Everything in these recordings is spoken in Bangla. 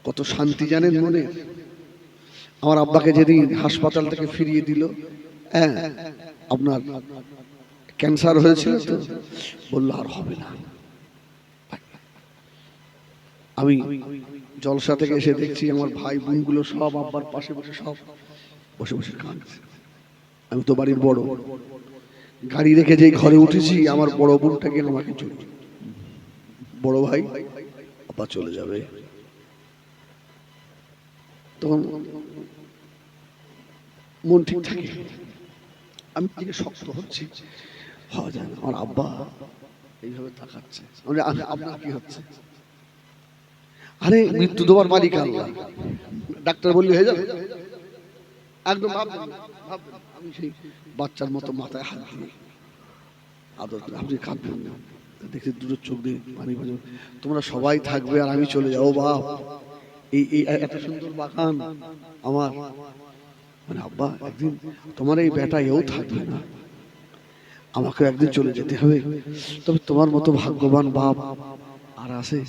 কত শান্তি জানেন মনে। আমার আব্বাকে যেদিন হাসপাতাল থেকে ফিরিয়ে দিল, হ্যাঁ আপনার ক্যান্সার হয়েছিল তো, বললো আর হবে না। আমি জলসা থেকে এসে দেখছি আমার ভাই বোনগুলো সব আব্বার পাশে বসে সব বসে বসে কাঁদছে। আমি তো বাড়ির বড়, গাড়ি রেখে যেই ঘরে উঠেছি আমার বড় বোনটাকে আমাকে চলে, বড় ভাই আব্বা চলে যাবে। তখন মন ঠিক থাকে, আমি দিকে শক্ত হচ্ছি, হওয়া যায় না। আমার আব্বা এইভাবে তাকাচ্ছে, আপনার কি হচ্ছে? আরে মৃত্যু দেওয়ার মালিক আল্লাহ, ডাক্তার বললে হয়ে যাবে একদম। আমি সেই বাচ্চার মতো মাথায় হাত দিয়ে আদর করে, আপনি কাঁদবেন না, দেখে দুটো চোখ দিয়ে পানি ভেজে, তোমরা সবাই থাকবে আর আমি চলে যাবো বাপ, এই এত সুন্দর বাগান আমার, মানে আব্বা একদিন তোমার এই বেটা এও থাকবে না, আমাকে একদিন চলে যেতে হবে, তবে তোমার মতো ভাগ্যবান বাপ আর আছে?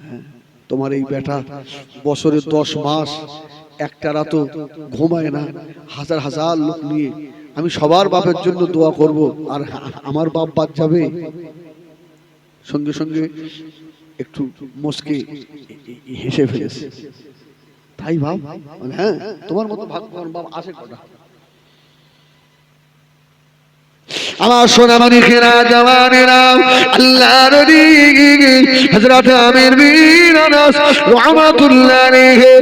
হ্যাঁ, তোমার এই বেটা বছরে 10 মাস একটা রাতও ঘুমায় না, হাজার হাজার লোক নিয়ে, আমি সবার বাপের জন্য দোয়া করব, আর আমার বাপ বাদ যাবে? সঙ্গে সঙ্গে একটু মুস্কি হেসে ফেলেছে, তাই ভাব, হ্যাঁ তোমার মতো ভাগ্যবান বাপ আছে কটা? আমার সোনামণিরা জওয়ানেরা, আল্লাহর নবী হযরত আমির বিন আনাস রাহমাতুল্লাহ আলাইহি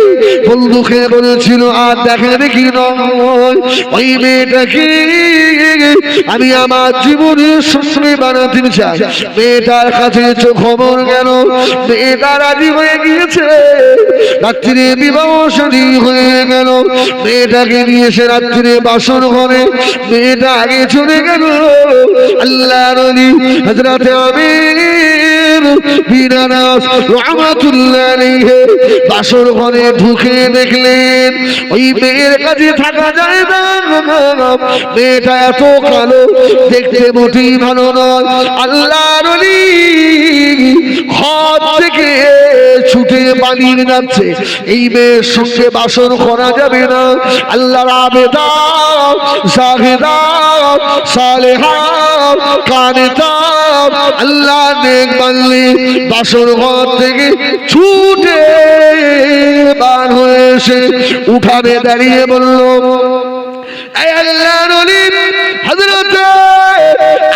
বন্ধুকে বলেছিল, আর দেখে দেখি নয় ওই মেয়েটাকে আমি আমার জীবনের সঙ্গী বানাতে চাই। মেয়েটার কাছে খবর গেল, মেয়েটা রাজি হয়ে গিয়েছে, রাত্রিরে বিবাহ শাদী হয়ে গেল। মেয়েটাকে নিয়ে এসে রাত্রিরে বাসর ঘরে মেয়েটা আগে চলে গেল। আল্লাহর নবী হযরত আমির বিন আনাস রাহমাতুল্লাহ আলাইহি বাসর ঘরে ঢুকে দেখলেন ওই মেয়ের কাছে থাকা যায় না, মেয়েটা এত কালো, দেখতে মোটেই ভালো নয়। আল্লাহর নবী ঘর থেকে ছুটে পালিয়ে যাচ্ছে, এই মেয়ের সঙ্গে বাসর করা যাবে না। আল্লাহর আবেদা জাহেদা সালেহা কানেতা আল্লাহ নেক বান্দি বাসর ঘর থেকে ছুটে বার হয়ে এসে উঠানে দাঁড়িয়ে বলল, এই আল্লাহর ওলি হযরত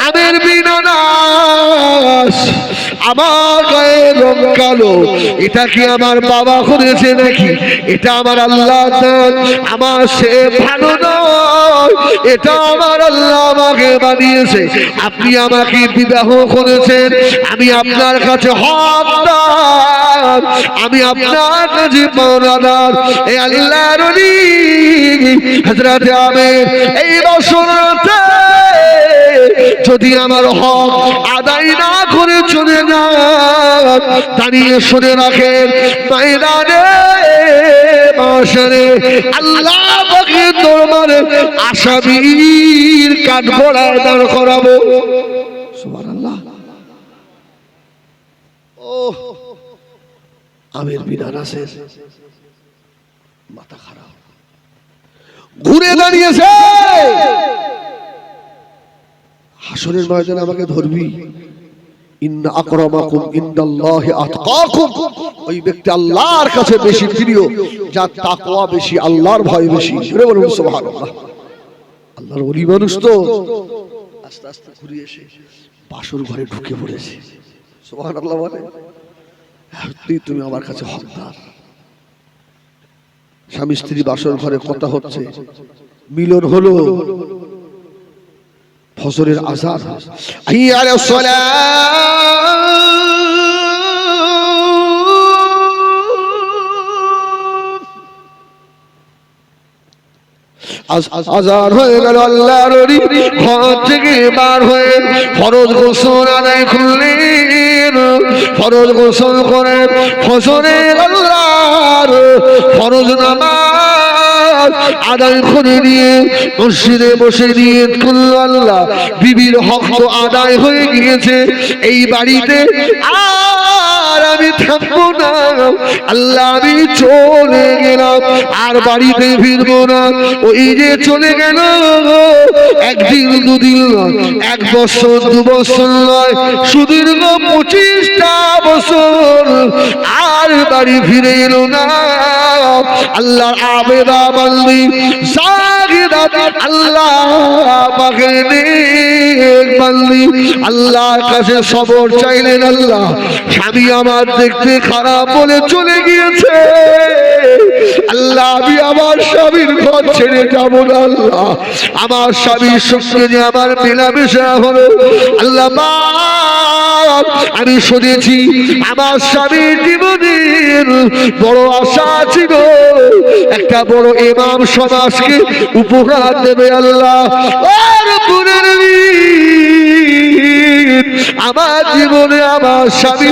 আমির বিন আনাস, আমার গায়ে রং কালো, এটা কি আমার বাবা করেছে নাকি? এটা আমার আল্লাহ দান, আমার সে ভালো নয়, এটা আমার আল্লাহ আমাকে বানিয়েছে। আপনি আমাকে বিবাহ করেছেন, আমি আপনার কাছে হকদার, আমি আপনার কাছে মাওলাদার। এই আল্লাহর ওলি হযরত আমির এই বছরতে যদি আমার হক আদায় না করে চলে যান, দাঁড়িয়ে শুনে রাখেন, ময়দানে মাশারে আল্লাহ পাকের দরবারে আসামির কাঠগড়ায় দাঁড় করাবো। সুবহানাল্লাহ। ও আমির বিন আনাসের মাথা খারাপ, ঘুরে দাঁড়িয়েছে, হাসরের ময়দানে আমাকে ধরবি, ইন্না আকরামাকুম ইনদাল্লাহি আতকাকুম, ওই ব্যক্তি আল্লাহর কাছে বেশি প্রিয় যার তাকওয়া বেশি, আল্লাহর ভয় বেশি। জোরে বলুন সুবহানাল্লাহ। আল্লাহর ওলি মানুষ তো আস্তে আস্তে ঘুরে এসে বাসর ঘরে ঢুকে পড়েছে। সুবহানাল্লাহ বলে, তুমি আমার কাছে হকদার। স্বামী স্ত্রী বাসর ঘরে কথা হচ্ছে, মিলন হলো, ফজরের আযান, হাইয়া আলাস সালাত, আযান হয়ে গেল। আল্লাহর ওলি ঘর থেকে বার হয়ে ফরজ গোসল আদায় করলেন, ফরজ গোসল করে ফজরের আল্লাহর ফরজ নামাজ আদায় করে নিয়ে মসজিদে বসে নিয়ত করলো, আল্লাহ বিবির হক তো আদায় হয়ে গিয়েছে, এই বাড়িতে আর আমি থাকবো না, আল্লাহ আমি চলে গেলাম, আর বাড়িতে ফিরবো না। ওই যে চলে গেল, একদিন দুদিন নয়, 1 বছর 2 বছর নয়, সুদীর্ঘ 25টা বছর আর বাড়ি ফিরে এলো না। আল্লাহর আবেদা বান্দি জাগিদা, আল্লাহ পাকে নেক বান্দি আল্লাহর কাছে সবর চাইলেন, আল্লাহ স্বামী আমার দেখতে খারাপ বলে চলে গিয়েছে, আল্লাহ আমি আমার স্বামীর ঘর ছেড়ে যাবো না, আল্লাহ আমার স্বামীর সঙ্গে যে আমার মেলামেশা হলো, আল্লাহ আমি শুনেছি আমার স্বামীর জীবনের বড় আশা ছিল একটা বড় ইমাম সমাজকে উপহার দেবে, আল্লাহ আর আমার জীবনে আমার স্বামী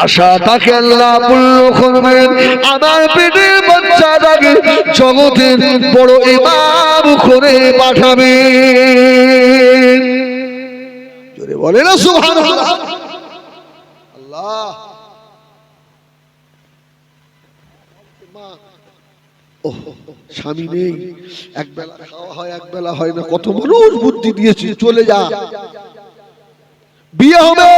আশা তাকে আল্লাহ পূর্ণ করবেন, আমার পেটের বাচ্চাটাকে জগতের বড় ইমাম করে পাঠাবেন। জোরে বলে না সুবহানাল্লাহ। আল্লাহ স্বামী নেই, একবেলা খাওয়া হয় একবেলা হয় না, কত মানুষ বুদ্ধি দিয়েছি চলে যা, বিয়ে হবে,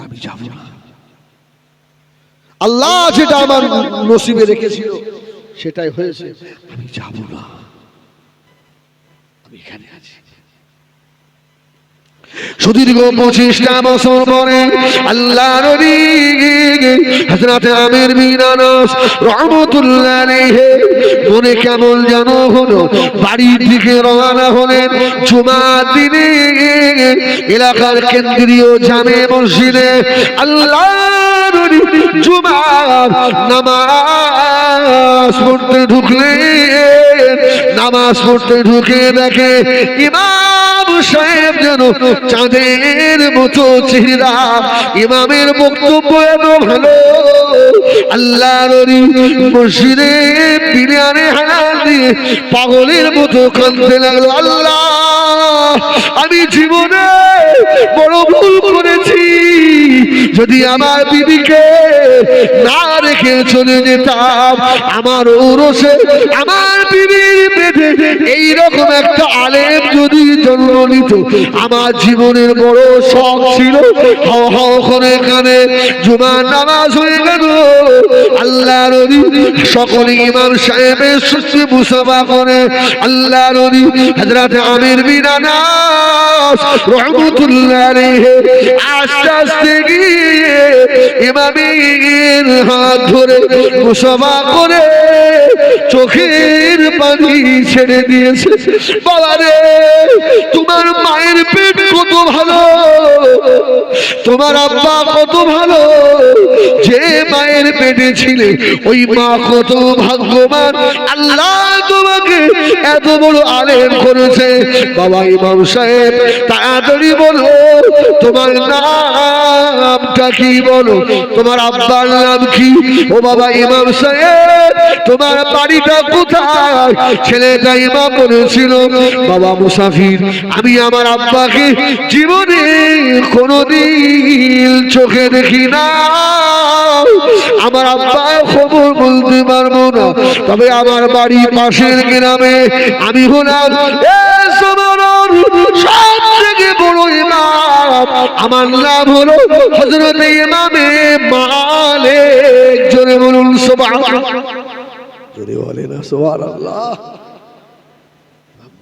আমি যাব না, আল্লাহ যেটা আমার নসিবে রেখেছিল সেটাই হয়েছে, আমি যাব না, আমি এখানে আছি। সুদীর্ঘ 25টা বছর পরে আল্লাহ নবী হযরত আমির বিন আনাস রাহমাতুল্লাহ আলাইহি মনে কেমন যেন হলো, বাড়ির দিকে রওনা হলেন। জুমার দিনে এলাকার কেন্দ্রীয় জামে মসজিদে আল্লাহ নবী জুমার নামাজ পড়তে ঢুকলেন। নামাজ পড়তে ঢুকে দেখে ইমাম সাহেব যেন চাঁদের মতো চেহারা, ইমামের বক্তব্য এত ভালো, আল্লাহ নবী মসজিদে পিলারে হাত দিয়ে পাগলের মতো কাঁদতে লাগলো, আল্লাহ আমি জীবনে বড় ভুল করেছি, যদি আমার বিবিকে না রেখে চলে যেতাম, আমার ঔরসে আমার বিবির পেটে এইরকম একটা আলেম যদি জন্ম নিত, আমার জীবনের বড় শখ ছিল। হাও হাও করে কানে জুমার নামাজ হয়ে গেল, আল্লাহ নবী সকলে ইমাম সাহেবের সুস্থ মুসাফা করে আল্লাহ নবী হযরত আমির বিন আনাস রাহমাতুল্লাহ আলাইহি আস্তে আস্তে গিয়ে ইমামের হাত ধরে মুসাফা করে চোখের পানি ছেড়ে দিয়েছে। বাবা রে, তোমার মায়ের পেট কত ভালো, তোমার আব্বা কত ভালো, যে মায়ের পেটে ছিলে ওই মা কত ভাগ্যবান, আল্লাহ তোমাকে এত বড় আলেম করেছে। বাবা ইমাম সাহেব তাড়াতাড়ি বলো তোমার নামটা কি, বলো তোমার আব্বার নাম কি? ও বাবা ইমাম সাহেব তোমার বাড়িটা কোথায়? ছেলেটা ইমাম বলেছিল বাবা মুসাফির, আমি আমার আব্বাকে জীবনে কোনোদিন চোখে দেখি না, আমার আব্বা খবর বলতে পারবো না, তবে আমার বাড়ি পাশের গ্রামে, আমি হলাম সব থেকে বড় ইমাম, আমার নাম হলো হযরত ইমামে মালিক। জোরে বলুন সুবহানাল্লাহ, জোরে বলে না সুবহানাল্লাহ।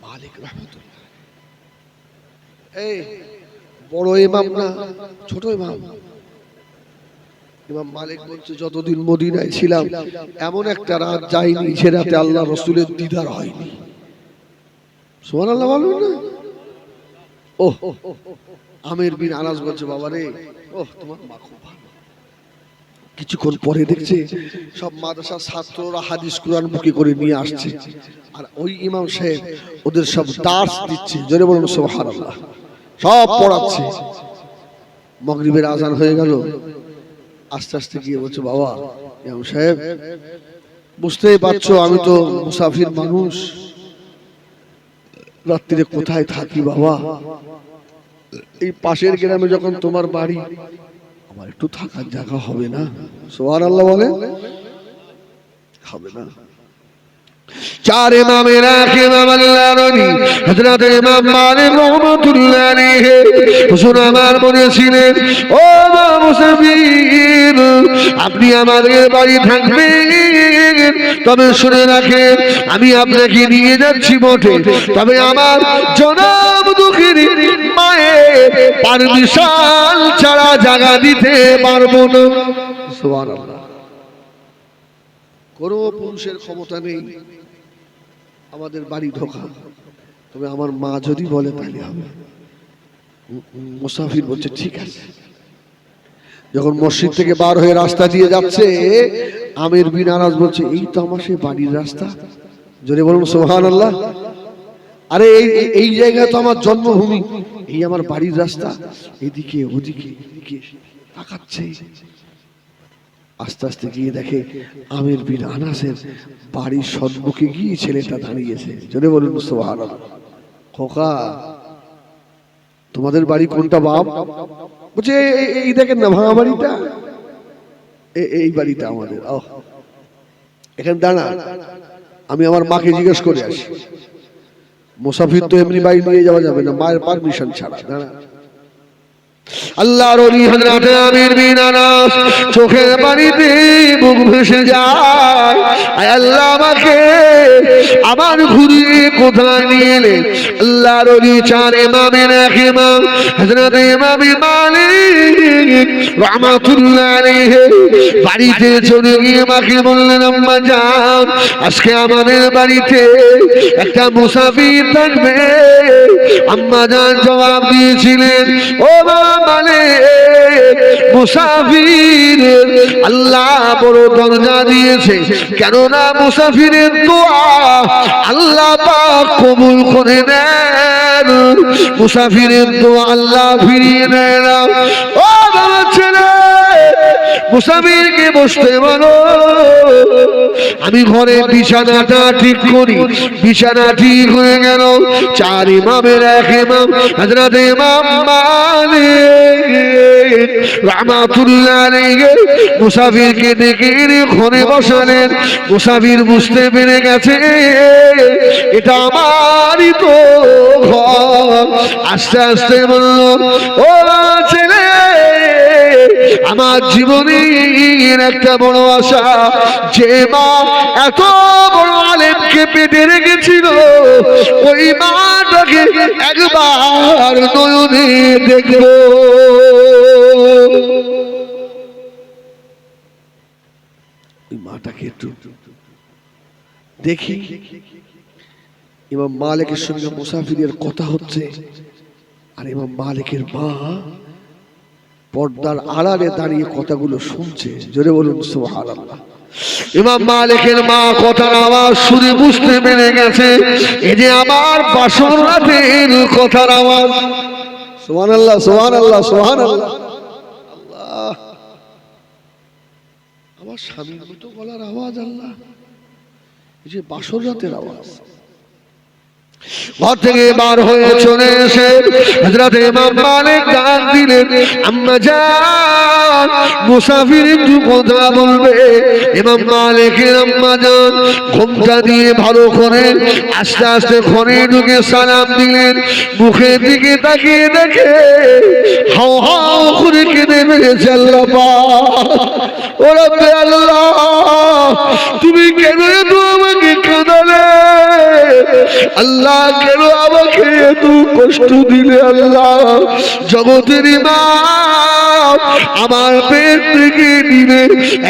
মালিক রাহমাতুল্লাহ, এই বড় ইমাম না ছোট ইমাম? ইমাম মালিক বলছে যতদিন মদিনায় ছিলাম এমন একটা রাত যায়নি যে রাতে আল্লাহ রাসূলের দিদার হয়নি। সুবহানাল্লাহ বলুন না। ওহ, আমির বিন আনাস বলছে বাবা রে, ওহ তোমার মা খুব ভালো। কিছুক্ষণ পরে দেখছে সব মাদ্রাসার ছাত্ররা হাদিস কুরআন মুখে করে নিয়ে আসছে, আর ওই ইমাম সাহেব ওদের সব দার্স দিচ্ছে। জোরে বলুন সুবহানাল্লাহ, সব পড়াচ্ছে। মাগরিবের আজান হয়ে গেল, আস্তে আস্তে গিয়ে বলছে বাবা ইমাম সাহেব বুঝতেই পারছো আমি তো মুসাফির মানুষ, রাত্রিরে কোথায় থাকি বাবা, এই পাশের গ্রামে যখন তোমার বাড়ি আমার একটু থাকার জায়গা হবে না? সুবহানাল্লাহ বলে হবে না। চার ইমামের এক ইমাম আল্লাহর ওলি হযরত ইমাম মালিক রাহমাতুল্লাহ আলাইহি হুজুর আমার বলেছিলেন, ও মুসাফির, আপনি আমাদের বাড়ি থাকবেন, তবে শুনে রাখেন আমি আপনাকে নিয়ে যাচ্ছি বটে, তবে আমার জনাব দুঃখিনী মায়ের পারমিশন ছাড়া জায়গা দিতে পারবো না। সুবহানাল্লাহ। কোনো পুরুষের ক্ষমতা নেই আমাদের বাড়ি ঢোকা, তবে আমার মা যদি বলে তাহলে হবে। মুসাফির বলছে ঠিক আছে। যখন মসজিদ থেকে বার হয়ে রাস্তা দিয়ে যাচ্ছে, আমির বিন আনাস বলছে, এই তো আমার সেই বাড়ির রাস্তা। জোরে বলুন সুবহানাল্লাহ। আরে এই জায়গা তো আমার জন্মভূমি, এই আমার বাড়ির রাস্তা, এদিকে ওদিকে এদিকে তাকাচ্ছে। আস্তে আস্তে গিয়ে দেখে আমির বিন আনাসের বাড়ির সম্মুখে গিয়ে ছেলেটা দাঁড়িয়েছে। জোরে বলুন সুবহানাল্লাহ। খোকা, তোমাদের বাড়ি কোনটা বাপ? বলছে এই দেখেন না ভাঙা বাড়িটা, এই বাড়িটা আমাদের। এখানে দাঁড়া, আমি আমার মাকে জিজ্ঞেস করে আসি। মুসাফির তো এমনি বাড়ি নিয়ে যাওয়া যাবে না, মায়ের পারমিশন ছাড়া। দাঁড়া। আল্লাহর ওলি হযরত আমির বিন আনাস চোখের পানিতে বুক ভেসে যায়। আয় আল্লাহ, আমাকে আবার ঘুরিয়ে কোথায় নিয়ে এলেন? আল্লাহর ওলি চার ইমামের এক ইমাম হযরত ইমাম মালিক রাহমাতুল্লাহ আলাইহি বাড়িতে চলে গিয়ে মাকে বললেন, আম্মা জান, আজকে আমাদের বাড়িতে একটা মুসাফির থাকবে। আম্মা জান জবাব দিয়েছিলেন, ও মানে মুসাফির আল্লাহ বড় দরজা দিয়েছে, কেননা মুসাফিরের দোয়া আল্লাহ পাক কবুল করে নেন। মুসাফিরের দোয়া আল্লাহ ফিরিয়ে নেয় না। ও বাবা ছেলে, মুসাফিরকে বসতে বলো, আমি ঘরে বিছানাটা ঠিক করি। বিছানা ঠিক হয়ে গেল। চার ইমামের এক ইমাম হযরত ইমাম মালিক রাহমাতুল্লাহ আলাইহি মুসাফিরকে ডেকে এনে ঘরে বসালেন। মুসাফির বুঝতে পেরে গেছে এটা আমারই তো ঘর। আস্তে আস্তে বলল, ও ছেলে, আমার জীবনের একটা বড় আশা, যে মা এত বড় আলেমকে পেটে রেখেছিল, ওই মাটাকে একবার নয়নে দেখব। ওই মাটাকে একটু দেখি। ইমাম মালিকের সঙ্গে মুসাফিরের কথা হচ্ছে, আর ইমাম মালিকের মা পর্দার আড়ালে দাঁড়িয়ে কথাগুলো শুনছে। জোরে বলুন সুবহানাল্লাহ। ইমাম মালিকের মা কথার আওয়াজ শুনে বুঝতে পেরে গেছে এই যে আমার বাসর রাতের কথার আওয়াজ। সুবহানাল্লাহ, সুবহানাল্লাহ, সুবহানাল্লাহ। আল্লাহ, আমার স্বামীর মতো গলার আওয়াজ। আল্লাহ, এই যে বাসর রাতের আওয়াজ। ঘর থেকে বার হয়ে চলে এসে হযরত ইমাম মালিক ডাক দিলেন, আম্মা জান, মুসাফির একটু কথা বলবে। ইমাম মালিকের আম্মা জান ঘোমটা দিয়ে ভালো করে আস্তে আস্তে ঘরে ঢুকে সালাম দিলেন। মুখের দিকে তাকিয়ে দেখে হাও হাও করে কেঁদে ফেলেছে। আল্লাহ পাক, ও রব্বে আল্লাহ, তুমি কেন এত আমাকে কাঁদালে? আল্লাহ, কেন আমাকে এত কষ্ট দিলে? আল্লাহ, জগতের ইমাম আমার পেট থেকে নিলে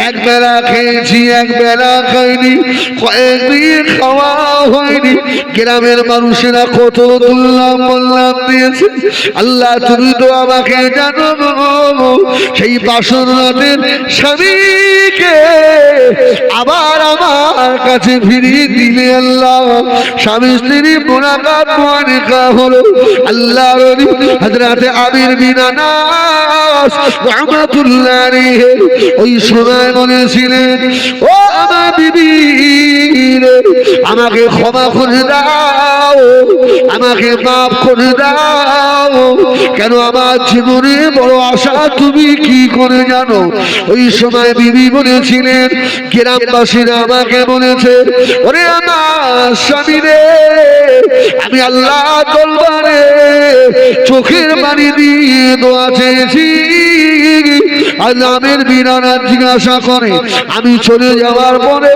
এক বেলা খেয়েছি, এক বেলা খাইনি, কয়েকদিন খাওয়া হয়নি। গ্রামের মানুষেরা কত দুর্লভ বললাম দিয়েছে। আল্লাহ, তুমি তো আমাকে জানো, সেই বাসর রাতের স্বামীকে আবার আমার কাছে ফিরিয়ে দিলে আল্লাহ। স্বামী স্ত্রী মুলাকাত মুআনিকা হলো। আল্লাহর ওলি হযরত আমির বিন আনাস রাহমাতুল্লাহ আলাইহি ওই সময় বলেছিলেন, ও আমার বিবি রে, আমাকে ক্ষমা করে দাও, আমাকে মাফ করে দাও। কেন আমার জীবনে বড় আশা, তুমি কি করে জানো? ওই সময় বিবি বলেছিলেন, গ্রামবাসীরা আমাকে বলেছে, ওরে আমার স্বামী রে, আমি আল্লাহ দরবারে চোখের পানি দিয়ে দোয়া চেয়েছি। আল্লাহের বিনারা জিজ্ঞাসা করে, আমি চলে যাওয়ার পরে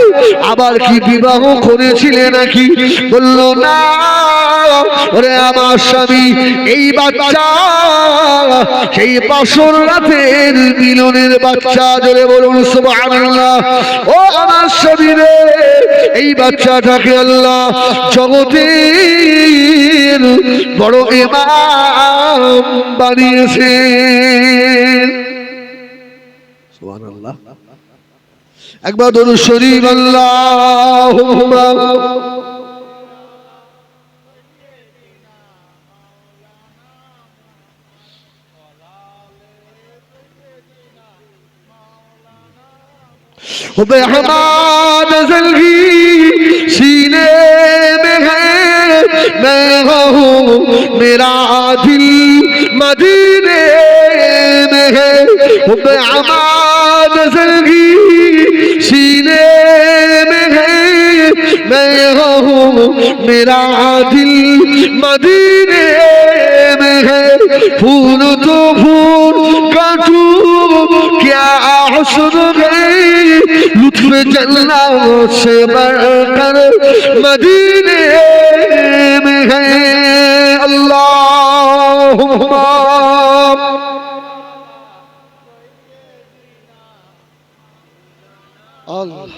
আবার কি বিবাহ করেছিলে নাকি? বলল না। ওরে আমার স্বামী, এই বাচ্চা সেই বাসর রাতের মিলনের বাচ্চা। জোরে বলুন সুবহানাল্লাহ। ও আমার স্বামী রে, এই বাচ্চাটাকে আল্লাহ জগতের বড় ইমাম বানিয়েছে। সুবহানাল্লাহ। একবার দরুদ শরীফ আল্লাহুম্মা बेहमाद ज़िंदगी सीने में है, मैं हूँ मेरा दिल मदीने में है। बेहमाद ज़िंदगी सीने में है, मैं हूँ मेरा दिल मदीने में है। फूल तो फूल काटू क्या हुस्न है, लुत्फ जन्नत से बढ़कर मदीने में है। अल्लाहुम्मा अल्लाह।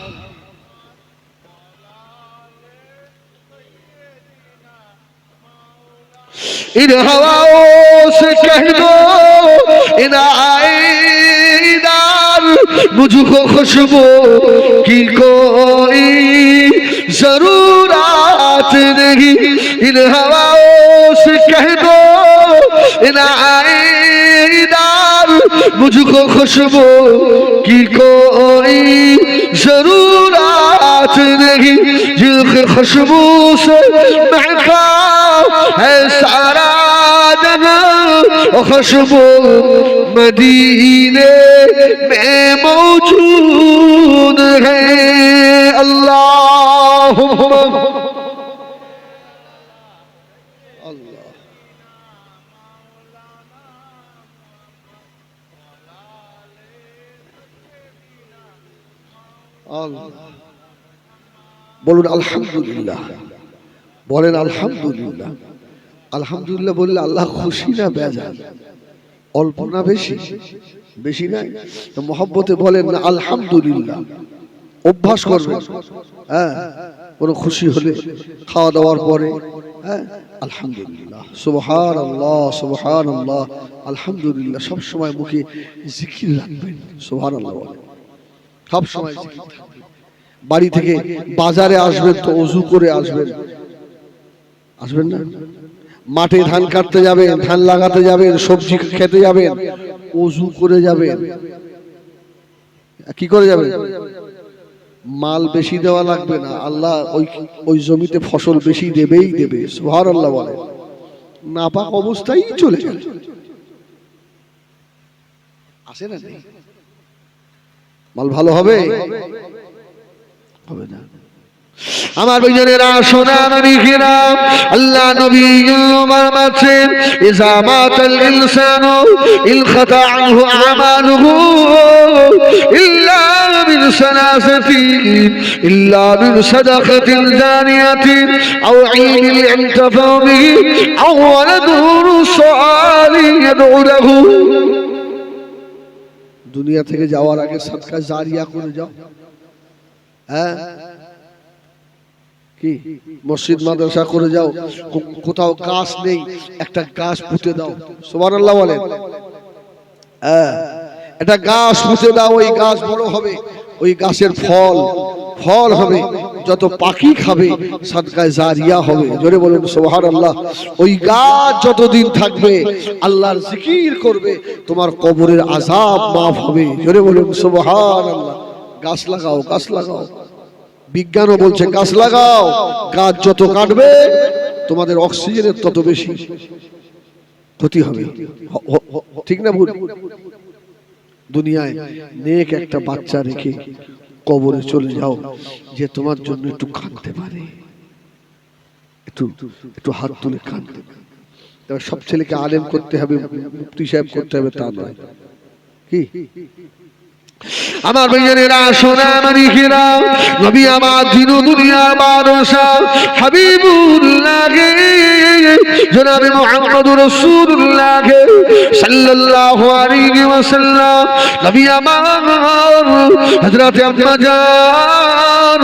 इन हवाओं से कह दो, इन आईदार मुझको खुशबू की कोई जरूरत नहीं। इन हवाओं से कह दो, इन आईदार मुझको खुशबू की कोई जरूरत नहीं। जिस खुशबू से महका है सारा जहां, खुशबू मदीने में मौजूद है। अल्लाहुम्मा अल्लाह। বলুন আলহামদুলিল্লাহ, বলেন আলহামদুলিল্লাহ। আলহামদুলিল্লাহ বললে আল্লাহ খুশি না বেজার? অল্প না বেশি? বেশি না? তো মহব্বতে বলেন না আলহামদুলিল্লাহ, অভ্যাস করবেন। হ্যাঁ, কোনো খুশি হলে খাওয়া দাওয়ার পরে হ্যাঁ আলহামদুলিল্লাহ, সুবহানাল্লাহ সুবহানাল্লাহ, আলহামদুলিল্লাহ সব সময় মুখে জিকির রাখবেন। সুবহানাল্লাহ সব সময় জিকির থাকবে। বাড়ি থেকে বাজারে আসবেন তো ওযু করে আসবেন, আসবেন না? মাঠে ধান কাটতে যাবেন, ধান লাগাতে যাবেন, সবজি খেতে যাবেন, ওযু করে যাবেন। কি করে যাবেন? মাল বেশি দেওয়া লাগবে না, আল্লাহ ওই জমিতে ফসল বেশি দেবেই দেবে। সুবহানাল্লাহ বলে। নাপাক অবস্থায় চলে গেল, আসে না? মাল ভালো হবে? হবে না। আমার ভাইজানেরা, সোনা নবীরা, আল্লাহ নবী ফরমাচ্ছেন, ইযা মাতাল ইনসানু ইনকাতা আনহু আমালুহু ইল্লা মিন সালাসাতিন, ইল্লা মিন সাদাকাতিন জানিয়াতিন আও ইলমিন ইনতাফা বিহি আও ওয়ালাদুন সালিহ ইয়াদউ লাহু। দুনিয়া থেকে যাওয়ার আগে সাদকা জারিয়া করে যাও। হ্যাঁ, কি মসজিদ মাদ্রাসা করে যাও। কোথাও গাছ নেই, একটা গাছ পুঁতে দাও। সুবহানাল্লাহ বলেন। হ্যাঁ, একটা গাছ পুঁতে দাও, ওই গাছ বড় হবে, ওই গাছের ফল হবে, যত পাখি খাবে সাদকায়ে জারিয়া হবে। জোরে বলুন সুবহানাল্লাহ। ওই গাছ যতদিন থাকবে আল্লাহর জিকির করবে, তোমার কবরের আযাব মাফ হবে। জোরে বলুন সুবহানাল্লাহ। গাছ লাগাও, গাছ লাগাও। বিজ্ঞানও বলছে গাছ লাগাও। গাছ যত কাটবে তোমাদের অক্সিজেনের তত বেশি ক্ষতি হবে। ঠিক না ভুল? দুনিয়ায় নেক একটা বাচ্চা রেখে কবরে চলে যাও, যে তোমার জন্য একটু কাঁদতে পারে, একটু হাত তুলে কাঁদতে পারে। তবে সব ছেলেকে আলেম করতে হবে, মুফতি সাহেব করতে হবে তা নয়। কি আমার ভাইয়েরা, সোনা মানিকেরা, নবী আমার দিন দুনিয়ার বাদশা হাবিবুল্লাহ জনাবে মুহাম্মদুর রাসূলুল্লাহ সাল্লাল্লাহু আলাইহি ওয়াসাল্লাম, নবী আমার হযরত আম্মা জান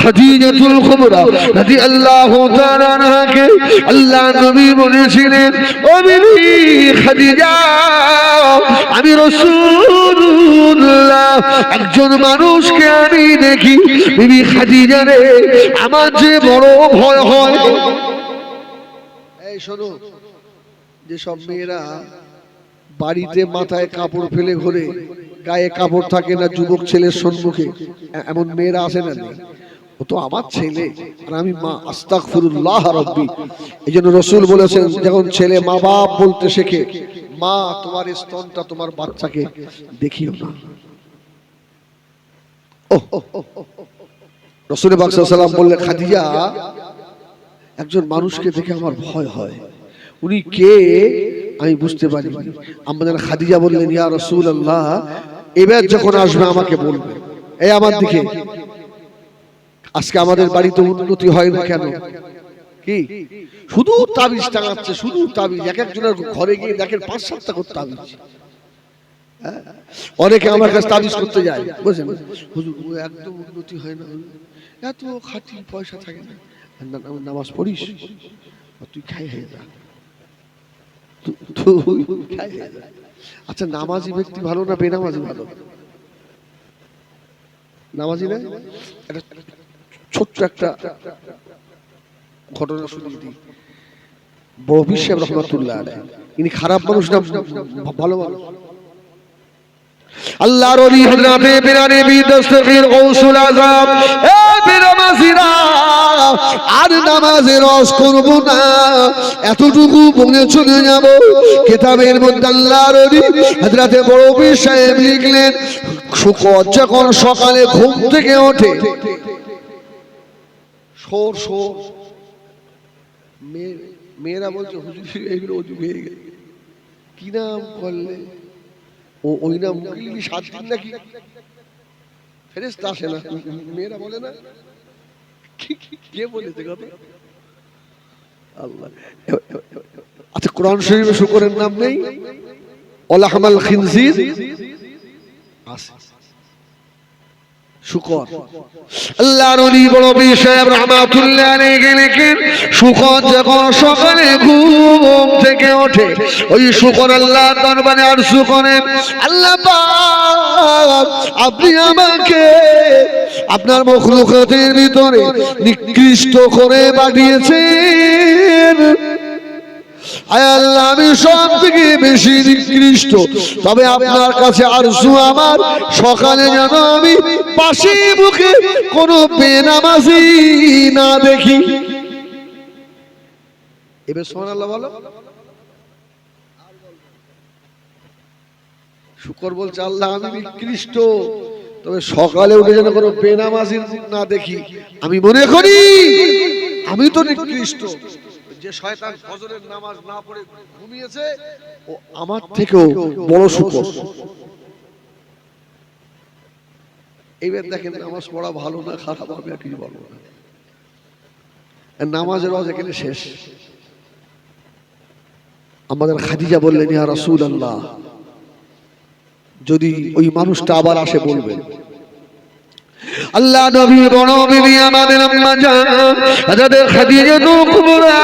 খাদিজাতুল কুবরা রাদিয়াল্লাহু তাআলা আনহাকে আল্লাহ নবী বলেছিলেন, ও বিবি খাদিজা, আমি রাসূলুল্লাহ একজন মানুষকে আমি দেখি, বিবি খাদিজা রে, আমার যে বড় ভয় হয়। এই শোনো, যে সব মেয়েরা বাড়িতে মাথায় কাপড় ফেলে ঘোরে, গায়ে কাপড় থাকে না যুবক ছেলের সম্মুখে, এমন মেয়েরা আসে না? ও তো আমার ছেলে আর আমি মা, আস্তাগফিরুল্লাহ রাব্বি। এইজন্য রাসূল বলেছেন, যখন ছেলে মা বাপ বলতে শেখে, মা তোমার স্তনটা তোমার বাচ্চাকে দেখিও না। রাসূল পাক সাল্লাল্লাহু আলাইহি ওয়াসাল্লাম বললেন, খাদিজা, একজন মানুষকে দেখে আমার ভয় হয়, উনি কে আমি বুঝতে পারি। আমাদের খাদিজা বললেন, ইয়া রাসূলুল্লাহ, এবার যখন আসবে আমাকে বলবেন। এই আমার দিকে, আজকে আমাদের বাড়িতে উন্নতি হয় না কেন? কি শুধু তাবিজ টাঙাচ্ছে, শুধু তাবিজ। এক একজনের ঘরে গিয়ে দেখেন ৫-৭টা করে তাবিজ। অনেকে আমার কাছে তাবিজ করতে যায়, বুঝলেন, হুজুর ও একদম উন্নতি হয় না, এত খাঁটি, পয়সা থাকে না, নামাজ পড়িস, তুই খাই হয়ে যা, আচ্ছা নামাজি ব্যক্তি ভালো না বেনামাজি ভালো? নামাজি না? ছোট্ট একটা ঘটনা শুনিয়ে দিই। বড় পীর সাহেব রহমাতুল্লাহ আলাইহি, ইনি খারাপ মানুষ না ভালো মানুষ? আল্লাহর ওলি হযরতে পীরানে বি দস্তগীর গৌসুল আযম, এ বেনামাজিরা, আর নামাজের রস করব না, এতটুকু বলে চলে যাব। কিতাবের মধ্যে আল্লাহর ওলি হযরতে বড় পীর সাহেব লিখলেন, শুকর যখন সকালে ঘুম থেকে ওঠে, শোর শোর, মেয়েরা বলছে, হুজুর এইগুলো অজু হয়ে গেছে, কি নাম করলে? ওই নাম মুকিলি 7 দিন নাকি ফেরেশতা আসে না, মেয়েরা বলে না? কে বলেছে কথা? আল্লাহ। আচ্ছা, কোরআন শরীফে শুকরের নাম নেই? ওলাহমাল খিনজির আছে, শুকর। আল্লাহর ওলি বড় পীর সাহেব রাহমাতুল্লাহ আলাইহি লিখেন, শুকর যখন সকালে ঘুম থেকে ওঠে, ওই শুকর আল্লাহর দরবারে আরজু করেন, আল্লাহ পাক, আপনি আমাকে আপনার মখলুকাতের ভিতরে নিকৃষ্ট করে পাঠিয়েছেন। আয় আল্লাহ, আমি সব থেকে বেশি নিকৃষ্ট, তবে আপনার কাছে আরজু আমার, সকালে যেন আমি পাশে মুখে কোনো বেনামাজি না দেখি। এবার সুবহানাল্লাহ বলো। শুকর বলছে, আল্লাহ আমি নিকৃষ্ট, তবে সকালে উঠে যেন কোনো বেনামাজি না দেখি। আমি মনে করি আমি তো নিকৃষ্ট, যে শয়তান ফজরের নামাজ না পড়ে ঘুমিয়েছে ও আমার থেকেও বড় শুকর। এইবার দেখেন, নামাজ পড়া ভালো না খারাপ, আমি আর কিছু বলবো না, নামাজের রস এখানে শেষ। আমাদের খাদিজা বললেন, ইয়া রাসূলুল্লাহ, যদি ওই মানুষটা আবার আসে বলবেন। আল্লাহ নবী বড় বিবি আমাদের আম্মা জান হযরত খাদিজাতুল কুবরা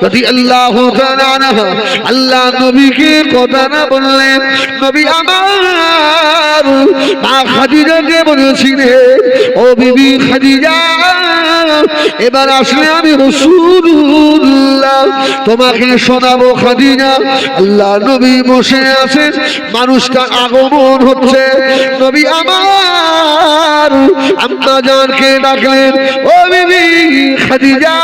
রাদিয়াল্লাহু তাআলা আনহা আল্লাহ নবীকে কথা না বললেন, নবী আমার মা খাদিজাকে বলেছিলেন, ও বিবি খাদিজা, এবার আসলে আমি রাসূলুল্লাহ তোমাকে শোনাবো খাদিজা। আল্লাহ নবী বসে আছেন, মানুষটা আগমন হচ্ছে। নবী আমার আম্মা জানকে ডাকলেন, ও বিবি খাদিজা।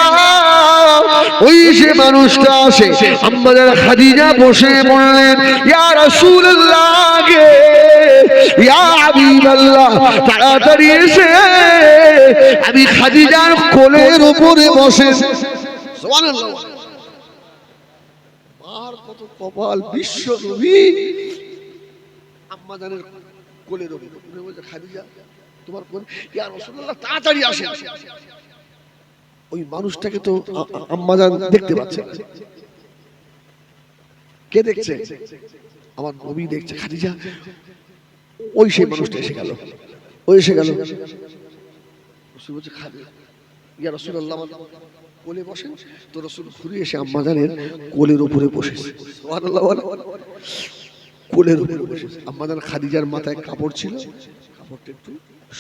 ওই সে মানুষটা আসে, আম্মা জান খাদিজা বসে বললেন, ইয়া রাসূলুল্লাহ গে, ইয়া হাবিবাল্লাহ, তাড়াতাড়ি এসে আমি খাদিজার কোলের উপরে বসে। সুবহানাল্লাহ। আর কত কপাল, বিশ্ব নবী আম্মা জানের কোলের উপরে বলছে, খাদিজা তোমার কোল, ইয়া রাসূলুল্লাহ তাড়াতাড়ি আসেন। ওই মানুষটাকে তো আম্মা জান দেখতে পাচ্ছে। কে দেখছে? আমার নবী দেখছে। খাদিজা, ওই সেই মানুষটা এসে গেল, ওই এসে গেল। রাসূল বলছে, খাদিজা ইয়া রাসূলুল্লাহ আমার কোলে বসেন। তো রাসূল ঘুরে এসে আম্মা জানের কোলের উপরে বসেছে। সুবহানাল্লাহ। কোলের উপরে বসেছে। আম্মা জান খাদিজার মাথায় কাপড় ছিল, কাপড়টা একটু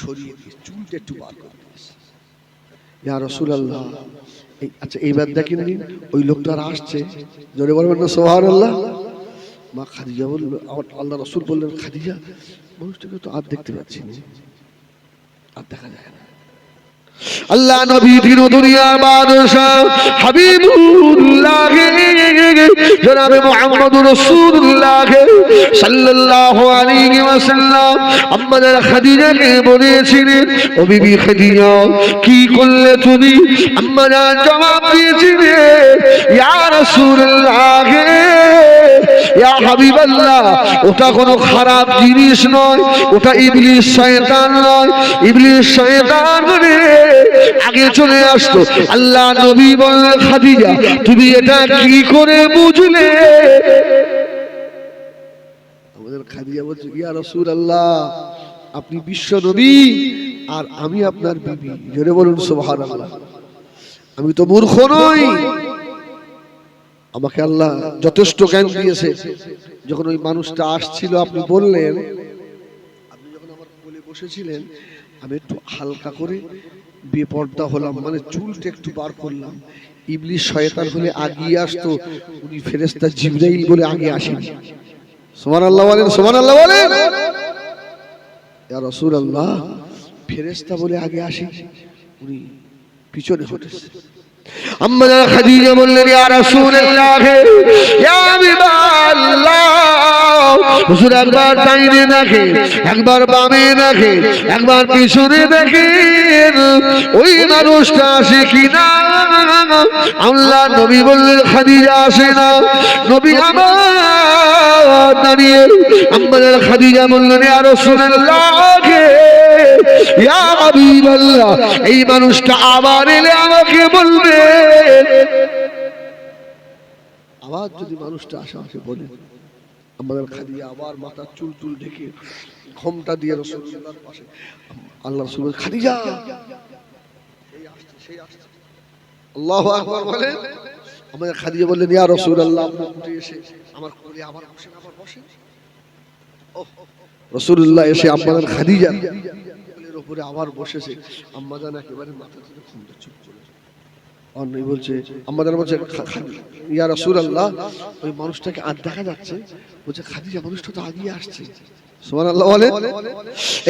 সরিয়ে দিয়ে চুলটা একটু বার করে দিয়েছে। ইয়া রাসূলুল্লাহ, আচ্ছা এইবার দেখেন দিন ওই লোকটা আসছে, জোরে বলবেন না সুবহানাল্লাহ। মা খাদিজা বলল, আল্লাহ রাসূল বললেন, খাদিজা মানুষটাকে তো আর দেখতে পাচ্ছি না, আর দেখা যায় না। আল্লাহ নবী দিন দুনিয়ার বাদশাহ হাবিবুল্লাহ জনাবে মুহাম্মদুর রাসূলুল্লাহ সাল্লাল্লাহু আলাইহি ওয়াসাল্লাম আম্মা খাদিজাকে বলেছিলেন, ও বিবি খাদিজা কি করলে তুমি? আম্মা জবাব দিয়েছিলেন, ইয়া রাসূলুল্লাহ, ইয়া হাবিবাল্লাহ, ওটা কোনো খারাপ জিনিস নয়, ওটা ইবলিস শয়তান নয়। ইবলিস শয়তান বলে আগে চলে আসতো। আল্লাহ নবী বললেন, খাদিজা তুমি এটা কি করে বুঝলে? আমাদের খাদিজা বলছে, ইয়া রাসূলুল্লাহ আপনি বিশ্ব নবী আর আমি আপনার বিবি। জোরে বলুন সুবহানাল্লাহ। আমি তো মূর্খ নই, আমাকে আল্লাহ যথেষ্ট জ্ঞান দিয়েছে। যখন ওই মানুষটা আসছিল আপনি বললেন, আপনি যখন আমার কোলে বসেছিলেন আমি একটু হালকা করে বেপর্দা হলাম, মানে চুলটা একটু বার করলাম। ইবলিস শয়তান হলে আগিয়ে আসতো, উনি ফেরেশতা জিবরাইল বলে আগে আসেন। সুবহানাল্লাহ বলেন, সুবহানাল্লাহ বলেন। ইয়া রাসূলুল্লাহ ফেরেশতা বলে আগে আসেন, উনি পিছনে হটেছে। আম্মা খাদিজা বললেন, ইয়া রাসূলুল্লাহ, ইয়া হাবিবাল্লাহ, হুজুর একবার ডাইনে দেখে, একবার বামে দেখে, একবার পিছনে দেখেন, ওই মানুষটা আসে কিনা। আল্লাহ নবী বললেন, খাদিজা আসে না। নবী আমার দাঁড়িয়ে আম্মা খাদিজা বললেন, ইয়া রাসূলুল্লাহ, ইয়া হাবিবাল্লাহ, এই মানুষটা আবার এলে আমাকে বলবে। আবার যদি মানুষটা আসে আমাকে বলে। আমাদের খাদিজা আবার মাথার চুল চুল ঢেকে ঘোমটা দিয়ে রাসূলুল্লাহর পাশে, আল্লাহ রাসূল খাদিজা সেই আসছে। আল্লাহু আকবার বলেন। আমাদের খাদিজা বললেন, ইয়া রাসূলুল্লাহ আপনি উঠে এসে আমার কোলে আবার বসেন, আবার বসেন। রাসূলুল্লাহ এসে আমাদের খাদিজা কোলের উপরে আবার বসেছে। আম্মা জান একেবারে মাথা তুলে ঘুমটা চুপ করে অন্যই বলছে, আম্মা জান বলছে, ইয়া রাসূলুল্লাহ ওই মানুষটাকে আর দেখা যাচ্ছে। বলছে, খাদিজা মানুষটা তো আগিয়ে আসছে। সুবহানাল্লাহ বলেন।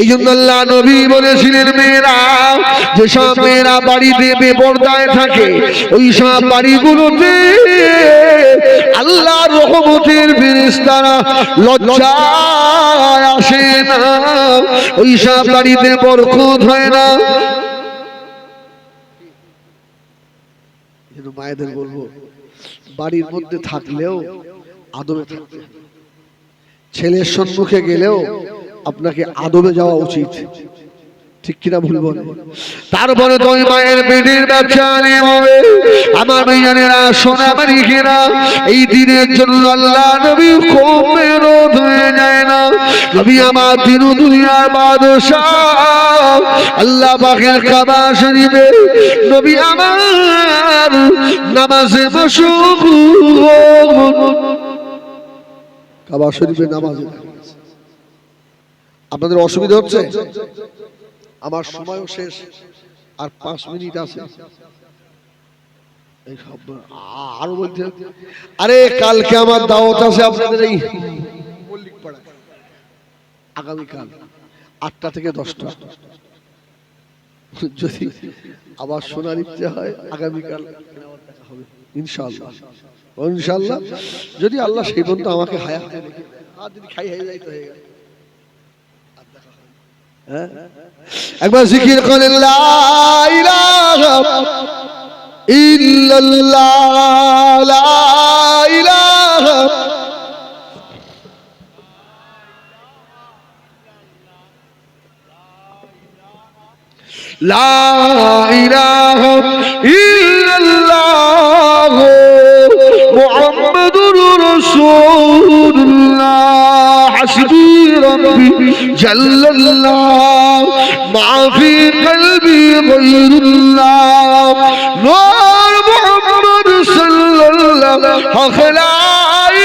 এই জন্য আল্লাহ নবী বলেছিলেন, মেয়েরা, যেসব মেয়েরা বাড়িতে বেপরদায় থাকে ওই সব বাড়িগুলোতে আল্লাহর রহমতের ফেরেশতারা লজ্জায় আসে না, ওই সব বাড়িতে বরকত হয় না। মায়েদের বলবো, বাড়ির মধ্যে থাকলেও আদবে থাকতে, ছেলের সম্মুখে গেলেও আপনাকে আদবে যাওয়া উচিত, ঠিক কিনা বলবো। তারপরে তো মায়ের পেটের বাচ্চা হবে। আমার মেয়েরা সোনা মানিকেরা, এই দিনের জন্য আল্লাহ নবী খুব মেহনত হয়ে যায় না। নবী আমার দিন দুনিয়ার বাদশাহ, আল্লাহ পাকের কাবা শরীফে নবী আমার নামাজে মশগুল, কাবা শরীফে নামাজে আপনাদের অসুবিধা হচ্ছে? আমার সময়ও শেষ, আর 5 মিনিট আছে। এই সব আরো বলতে, আরে কালকে আমার দাওয়াত আছে আপনাদের এই মল্লিক পাড়ায়, আগামীকাল 8টা থেকে 10টা। যদি আবার শোনার ইচ্ছে হয় আগামীকাল হবে ইনশাআল্লাহ। ইনশাআল্লাহ যদি আল্লাহ সেই পর্যন্ত আমাকে হায়াত রেখে, আর যদি খাই হয়ে যায় তো হয়ে গেল। একবার জিকির করেন লা ইলাহা ইল্লাল্লাহ, লা ইলাহা লা ইলাহা ইল্লাল্লাহ মুহাম্মাদুর রাসূলুল্লাহ হাসবি রাব্বি জাল্লাল্লাহ মা ফি কলবি গায়রুল্লাহ নূর মুহাম্মদ সাল্লাল্লাহু লা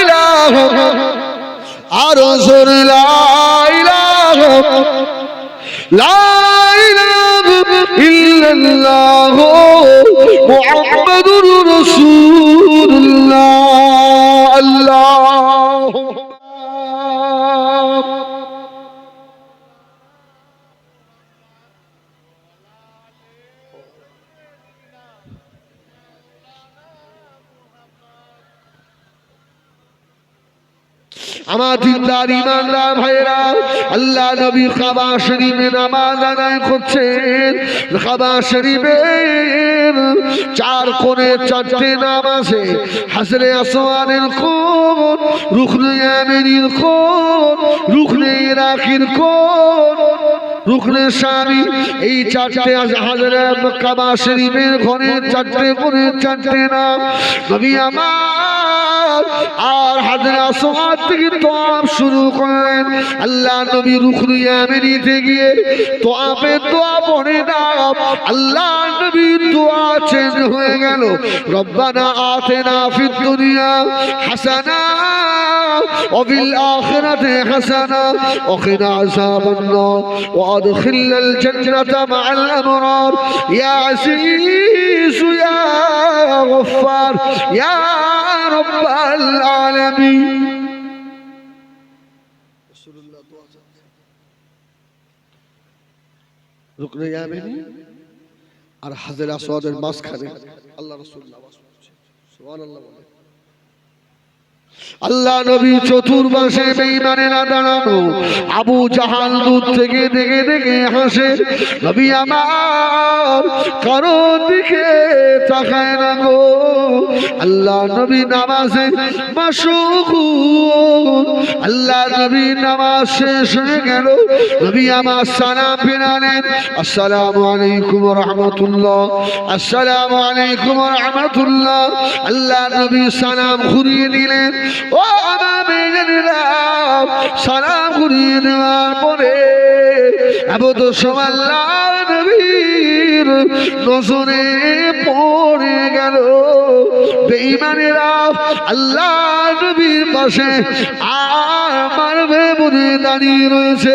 ইলাহা আর রাসূল লা ইলাহা লা ইল্লাল্লাহ মুহাম্মাদুর রাসূলুল্লাহ। আল্লাহুম্মা আমার দিনদার ইমানদার ভাইরা, আল্লাহ নবী কাবা শরীফে নামাজ আদায় করছেন। কাবা শরীফের 4 কোণে 4টে নাম আছে। হাজরে আসওয়াদের কোণ, রুকনে ইয়ামানির কোণ, রুকনে ইরাকির কোণ, রুকনে শামি। এই 4টে হাজরে কাবা শরীফের ঘরের 4টে কোণের 4টে নাম। নবী আমার আর হাজরে আসওয়াদ থেকে তোয়াফ শুরু করেন। আল্লাহ নবী রুকনে ইয়ামানিতে গিয়ে তোয়াফের দোয়া পড়ে নাম। আল্লাহ নবীর দোয়া চেঞ্জ হয়ে গেল। রব্বানা আতিনা ফিদ দুনিয়া হাসানা ওয়া ফিল আখিরাতি হাসানা ওয়া কিনা আযাবান নার ওয়া আদখিলনাল জান্নাতা মা'আল আবরার ইয়া আজিজ ইয়া গফফার ইয়া রাব্বাল আলামিন। রুকনে ইয়ামানি আর হাজরে আসওয়াদের মাঝখানে আল্লাহ রাসূল নামাজ পড়ছে। সুবহানাল্লাহ বলে। আল্লাহ নবী চতুর্পাশে বেঈমানেরা দাঁড়ানো। আবু জাহাল দূর থেকে দেখে দেখে হাসে। নবী আমার কারো দিকে তাকায় না গো। আল্লাহ নবী নামাজে মাশগুল। আল্লাহ নবী নামাজ শেষ হয়ে গেল। নবী আমার সালাম ফিরালেন, আসসালামু আলাইকুম ওয়া রাহমাতুল্লাহ, আসসালামু আলাইকুম ওয়া রাহমাতুল্লাহ। আল্লাহ নবী সালাম ঘুরিয়ে দিলেন। ও আমার মেয়েরা, সালাম ঘুরিয়ে দেওয়ার পরে আবুদ আল্লাহ নবীর নজরে পড়ে গেল বেঈমানেরা আল্লাহ নবীর পাশে আর মারবে বলে দাঁড়িয়ে রয়েছে।